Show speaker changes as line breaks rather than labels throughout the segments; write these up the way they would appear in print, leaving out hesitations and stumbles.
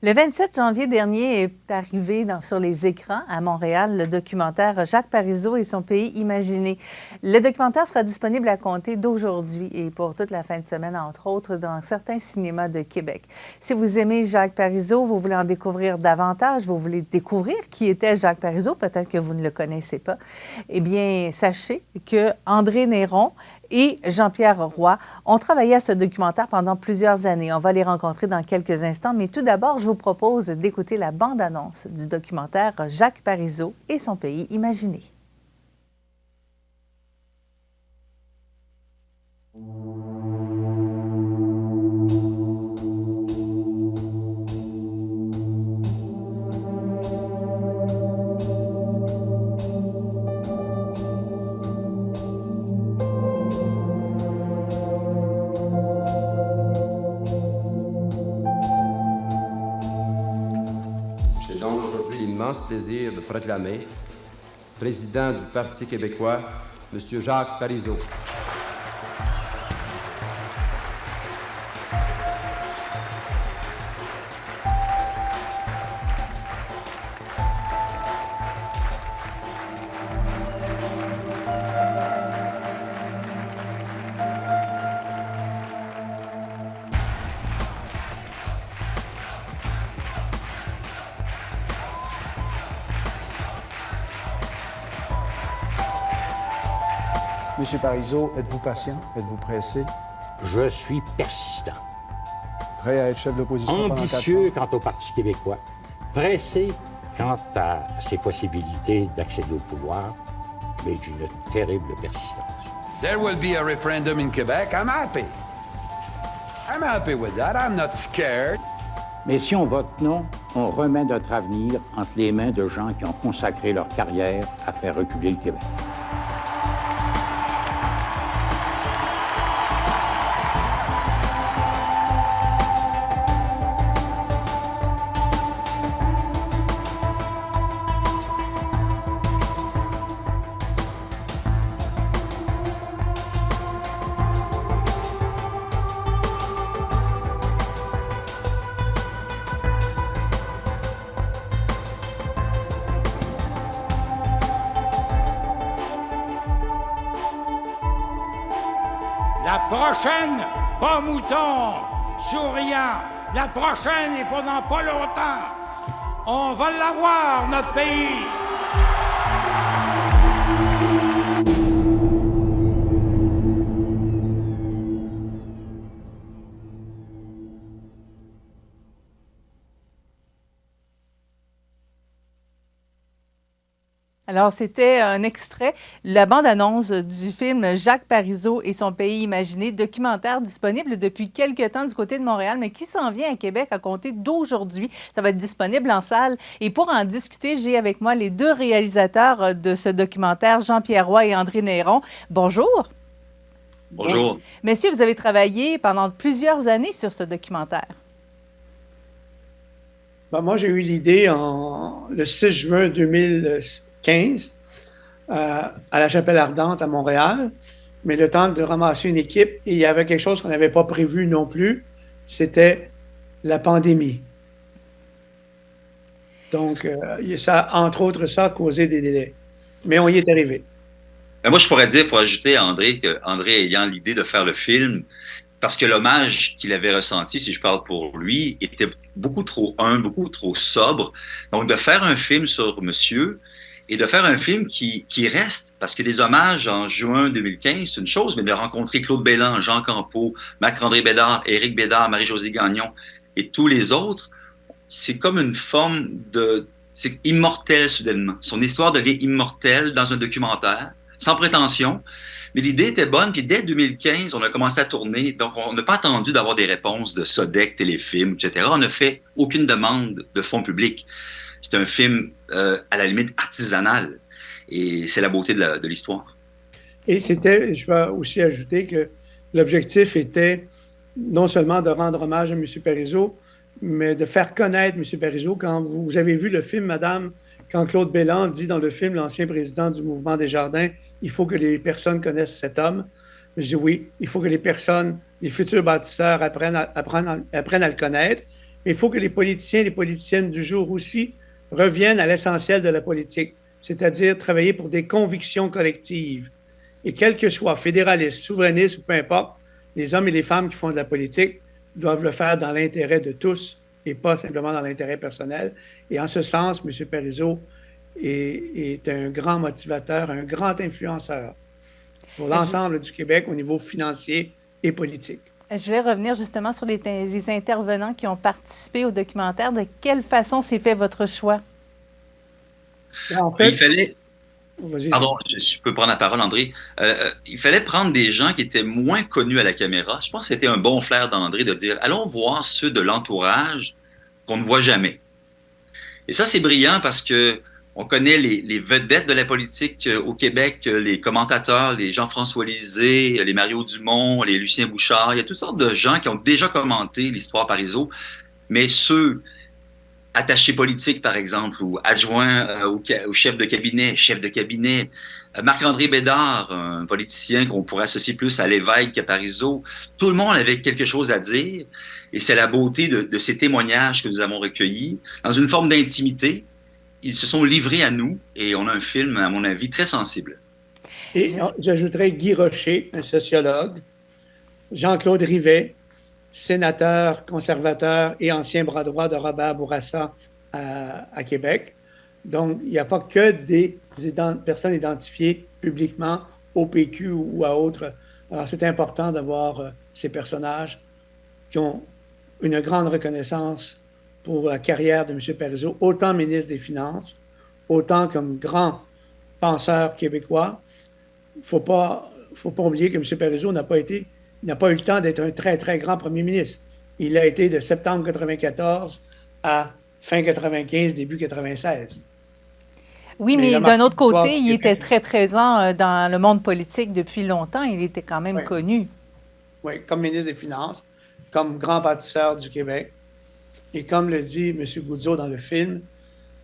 Le 27 janvier dernier est arrivé sur les écrans à Montréal le documentaire Jacques Parizeau et son pays imaginé. Le documentaire sera disponible à compter d'aujourd'hui et pour toute la fin de semaine, entre autres, dans certains cinémas de Québec. Si vous aimez Jacques Parizeau, vous voulez en découvrir davantage, vous voulez découvrir qui était Jacques Parizeau, peut-être que vous ne le connaissez pas, eh bien, sachez que André Néron et Jean-Pierre Roy ont travaillé à ce documentaire pendant plusieurs années. On va les rencontrer dans quelques instants, mais tout d'abord, je vous propose d'écouter la bande-annonce du documentaire Jacques Parizeau et son pays imaginé.
Plaisir de proclamer président du Parti québécois, M. Jacques Parizeau.
Monsieur Parizeau, êtes-vous patient? Êtes-vous pressé?
Je suis persistant.
Prêt à être chef d'opposition
ambitieux quant au Parti québécois. Pressé quant à ses possibilités d'accéder au pouvoir, mais d'une terrible persistance.
There will be a referendum in Quebec. I'm happy. I'm happy with that. I'm not scared.
Mais si on vote non, on remet notre avenir entre les mains de gens qui ont consacré leur carrière à faire reculer le Québec.
La prochaine, pas mouton, souriant. La prochaine est pendant pas longtemps. On va l'avoir, notre pays.
Alors, c'était un extrait, la bande-annonce du film Jacques Parizeau et son pays imaginé, documentaire disponible depuis quelques temps du côté de Montréal, mais qui s'en vient à Québec à compter d'aujourd'hui. Ça va être disponible en salle. Et pour en discuter, j'ai avec moi les deux réalisateurs de ce documentaire, Jean-Pierre Roy et André Néron. Bonjour.
Bonjour.
Messieurs, vous avez travaillé pendant plusieurs années sur ce documentaire.
Moi, j'ai eu l'idée le 6 juin 2015 à la Chapelle Ardente à Montréal, mais le temps de ramasser une équipe, et il y avait quelque chose qu'on n'avait pas prévu non plus, c'était la pandémie. Donc, ça, entre autres, ça a causé des délais. Mais on y est arrivé.
Moi, je pourrais dire, pour ajouter à André, que André ayant l'idée de faire le film, parce que l'hommage qu'il avait ressenti, si je parle pour lui, était beaucoup trop humble, beaucoup trop sobre. Donc, de faire un film sur monsieur et de faire un film qui reste, parce que les hommages en juin 2015, c'est une chose, mais de rencontrer Claude Belland, Jean Campeau, Marc-André Bédard, Éric Bédard, Marie-Josée Gagnon et tous les autres, c'est comme une forme de... C'est immortel soudainement. Son histoire devient immortelle dans un documentaire, sans prétention. Mais l'idée était bonne, puis dès 2015, on a commencé à tourner, donc on n'a pas attendu d'avoir des réponses de Sodec, Téléfilm, etc. On n'a fait aucune demande de fonds publics. C'est un film, à la limite, artisanal, et c'est la beauté de l'histoire.
Et c'était, je vais aussi ajouter que l'objectif était non seulement de rendre hommage à M. Parizeau, mais de faire connaître M. Parizeau. Quand vous avez vu le film, Madame, quand Claude Belland dit dans le film, l'ancien président du Mouvement Desjardins, il faut que les personnes connaissent cet homme. Je dis oui, il faut que les personnes, les futurs bâtisseurs apprennent à le connaître. Mais il faut que les politiciens et les politiciennes du jour aussi reviennent à l'essentiel de la politique, c'est-à-dire travailler pour des convictions collectives. Et quels que soient, fédéralistes, souverainistes ou peu importe, les hommes et les femmes qui font de la politique doivent le faire dans l'intérêt de tous et pas simplement dans l'intérêt personnel. Et en ce sens, M. Parizeau est un grand motivateur, un grand influenceur pour l'ensemble du Québec au niveau financier et politique.
Je voulais revenir justement sur les intervenants qui ont participé au documentaire. De quelle façon s'est fait votre choix?
En fait, il fallait... Pardon, je peux prendre la parole, André. Il fallait prendre des gens qui étaient moins connus à la caméra. Je pense que c'était un bon flair d'André de dire, allons voir ceux de l'entourage qu'on ne voit jamais. Et ça, c'est brillant parce que on connaît les vedettes de la politique au Québec, les commentateurs, les Jean-François Lisée, les Mario Dumont, les Lucien Bouchard. Il y a toutes sortes de gens qui ont déjà commenté l'histoire Parizeau, mais ceux attachés politiques, par exemple, ou adjoints au chef de cabinet, Marc-André Bédard, un politicien qu'on pourrait associer plus à l'évêque qu'à Parizeau. Tout le monde avait quelque chose à dire, et c'est la beauté de ces témoignages que nous avons recueillis, dans une forme d'intimité. Ils se sont livrés à nous, et on a un film, à mon avis, très sensible.
Et j'ajouterais Guy Rocher, un sociologue, Jean-Claude Rivet, sénateur conservateur et ancien bras droit de Robert Bourassa à Québec. Donc, il n'y a pas que des personnes identifiées publiquement au PQ ou à autres. Alors, c'est important d'avoir ces personnages qui ont une grande reconnaissance pour la carrière de M. Parizeau, autant ministre des Finances, autant comme grand penseur québécois. Il ne faut pas oublier que M. Parizeau n'a pas eu le temps d'être un très, très grand premier ministre. Il a été de septembre 1994 à fin 1995, début 1996.
Oui, mais d'un autre côté, il était très présent dans le monde politique depuis longtemps. Il était quand même connu.
Oui, comme ministre des Finances, comme grand bâtisseur du Québec. Et comme le dit M. Goudzo dans le film,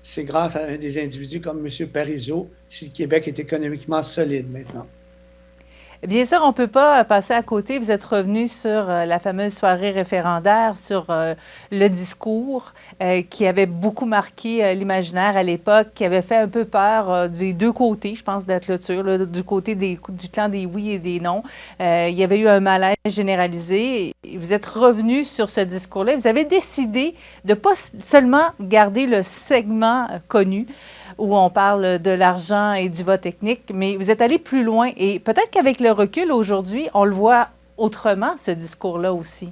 c'est grâce à un des individus comme M. Parizeau si le Québec est économiquement solide maintenant.
Bien sûr, on ne peut pas passer à côté. Vous êtes revenu sur la fameuse soirée référendaire, sur le discours qui avait beaucoup marqué l'imaginaire à l'époque, qui avait fait un peu peur des deux côtés, je pense, de la clôture, là, du côté du clan des oui et des non. Il y avait eu un malaise généralisé. Vous êtes revenu sur ce discours-là. Vous avez décidé de ne pas seulement garder le segment connu, où on parle de l'argent et du vote technique, mais vous êtes allé plus loin. Et peut-être qu'avec le recul aujourd'hui, on le voit autrement, ce discours-là aussi.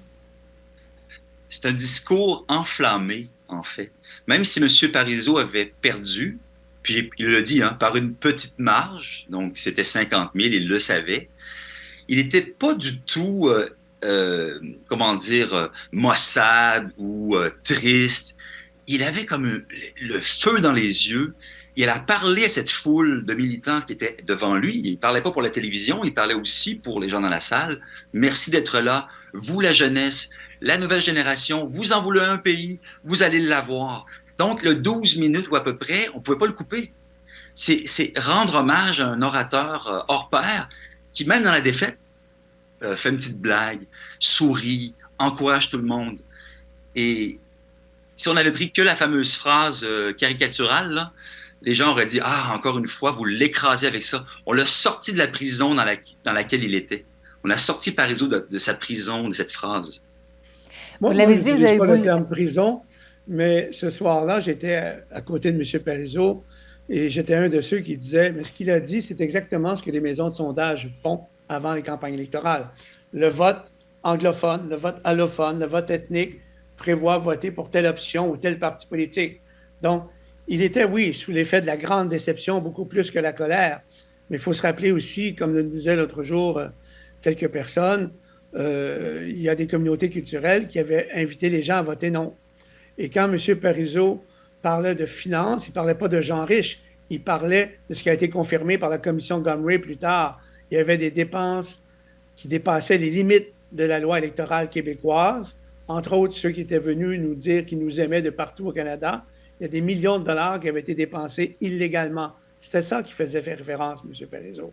C'est un discours enflammé, en fait. Même si M. Parizeau avait perdu, puis il le dit, par une petite marge, donc c'était 50 000, il le savait, il n'était pas du tout, maussade ou triste. Il avait comme le feu dans les yeux. Il a parlé à cette foule de militants qui étaient devant lui. Il ne parlait pas pour la télévision, il parlait aussi pour les gens dans la salle. Merci d'être là. Vous, la jeunesse, la nouvelle génération, vous en voulez un pays, vous allez l'avoir. Donc, le 12 minutes ou à peu près, on ne pouvait pas le couper. C'est rendre hommage à un orateur hors pair qui, même dans la défaite, fait une petite blague, sourit, encourage tout le monde. Et si on avait pris que la fameuse phrase caricaturale, là, les gens auraient dit « Ah, encore une fois, vous l'écrasez avec ça. » On l'a sorti de la prison dans laquelle il était. On a sorti Parizeau de sa prison, de cette phrase.
Vous l'avez dit, vous avez pas le terme prison, mais ce soir-là, j'étais à côté de M. Parizeau et j'étais un de ceux qui disaient « Mais ce qu'il a dit, c'est exactement ce que les maisons de sondage font avant les campagnes électorales. Le vote anglophone, le vote allophone, le vote ethnique prévoit voter pour telle option ou tel parti politique. » Donc, il était, oui, sous l'effet de la grande déception, beaucoup plus que la colère. Mais il faut se rappeler aussi, comme le disaient l'autre jour quelques personnes, il y a des communautés culturelles qui avaient invité les gens à voter non. Et quand M. Parizeau parlait de finances, il ne parlait pas de gens riches, il parlait de ce qui a été confirmé par la commission Gomery plus tard. Il y avait des dépenses qui dépassaient les limites de la loi électorale québécoise, entre autres ceux qui étaient venus nous dire qu'ils nous aimaient de partout au Canada. Il y a des millions de dollars qui avaient été dépensés illégalement. C'était ça qui faisait référence, M. Parizeau.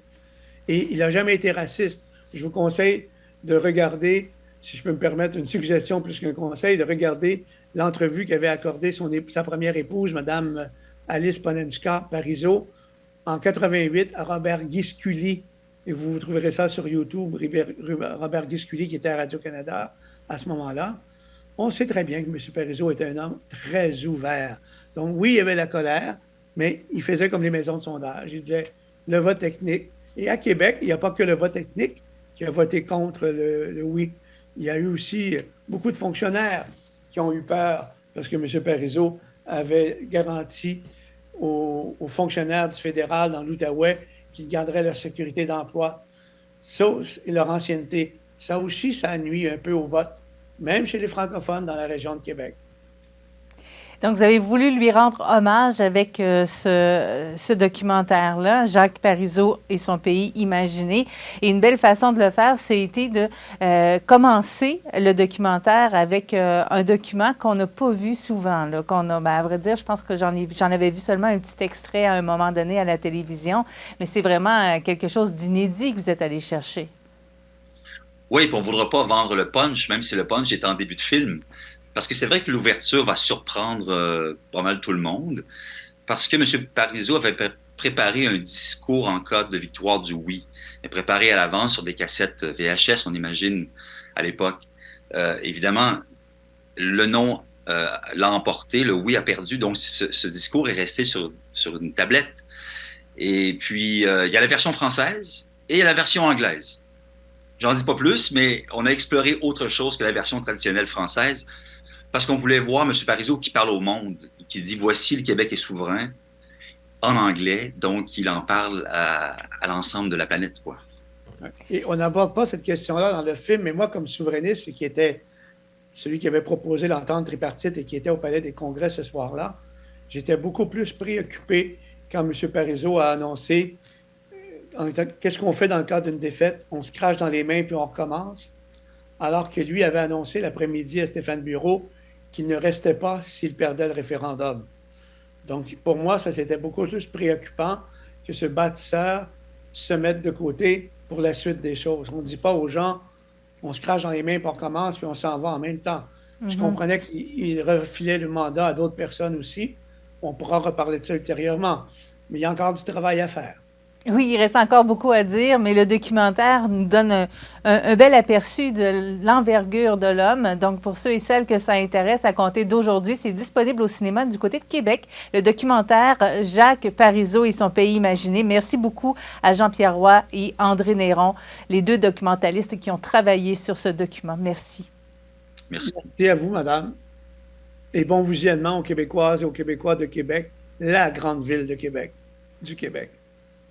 Et il n'a jamais été raciste. Je vous conseille de regarder, si je peux me permettre une suggestion plus qu'un conseil, de regarder l'entrevue qu'avait accordée sa première épouse, Mme Alice Ponenska Parizeau, en 88 à Robert Guisculi. Et vous trouverez ça sur YouTube, Robert Guisculi, qui était à Radio-Canada à ce moment-là. On sait très bien que M. Parizeau était un homme très ouvert. Donc oui, il y avait la colère, mais il faisait comme les maisons de sondage. Il disait le vote technique. Et à Québec, il n'y a pas que le vote technique qui a voté contre le oui. Il y a eu aussi beaucoup de fonctionnaires qui ont eu peur parce que M. Parizeau avait garanti aux fonctionnaires du fédéral dans l'Outaouais qu'ils garderaient leur sécurité d'emploi et leur ancienneté. Ça aussi, ça nuit un peu au vote, même chez les francophones dans la région de Québec.
Donc, vous avez voulu lui rendre hommage avec ce documentaire-là, Jacques Parizeau et son pays imaginé. Et une belle façon de le faire, c'était de commencer le documentaire avec un document qu'on n'a pas vu souvent. Là, à vrai dire, je pense que j'en avais vu seulement un petit extrait à un moment donné à la télévision, mais c'est vraiment quelque chose d'inédit que vous êtes allé chercher.
Oui, puis on ne voudra pas vendre le punch, même si le punch est en début de film. Parce que c'est vrai que l'ouverture va surprendre pas mal tout le monde, parce que M. Parizeau avait préparé un discours en cas de victoire du oui. Il préparé à l'avance sur des cassettes VHS, on imagine, à l'époque. Évidemment, le non l'a emporté, le oui a perdu, donc ce discours est resté sur une tablette. Et puis, il y a la version française et il y a la version anglaise. J'en dis pas plus, mais on a exploré autre chose que la version traditionnelle française, parce qu'on voulait voir M. Parizeau qui parle au monde, qui dit « Voici, le Québec est souverain » en anglais, donc il en parle à l'ensemble de la planète, quoi.
Et on n'aborde pas cette question-là dans le film, mais moi, comme souverainiste, qui était celui qui avait proposé l'entente tripartite et qui était au Palais des Congrès ce soir-là, j'étais beaucoup plus préoccupé quand M. Parizeau a annoncé qu'est-ce qu'on fait dans le cas d'une défaite? On se crache dans les mains puis on recommence. Alors que lui avait annoncé l'après-midi à Stéphane Bureau qu'il ne restait pas s'il perdait le référendum. Donc, pour moi, ça, c'était beaucoup plus préoccupant que ce bâtisseur se mette de côté pour la suite des choses. On ne dit pas aux gens, on se crache dans les mains, puis on commence, puis on s'en va en même temps. Je comprenais qu'il refilait le mandat à d'autres personnes aussi. On pourra reparler de ça ultérieurement. Mais il y a encore du travail à faire.
Oui, il reste encore beaucoup à dire, mais le documentaire nous donne un bel aperçu de l'envergure de l'homme. Donc, pour ceux et celles que ça intéresse, à compter d'aujourd'hui, c'est disponible au cinéma du côté de Québec, le documentaire Jacques Parizeau et son pays imaginé. Merci beaucoup à Jean-Pierre Roy et André Néron, les deux documentalistes qui ont travaillé sur ce document. Merci.
Merci.
Merci à vous, madame. Et bon visionnement aux Québécoises et aux Québécois de Québec, la grande ville de Québec, du Québec.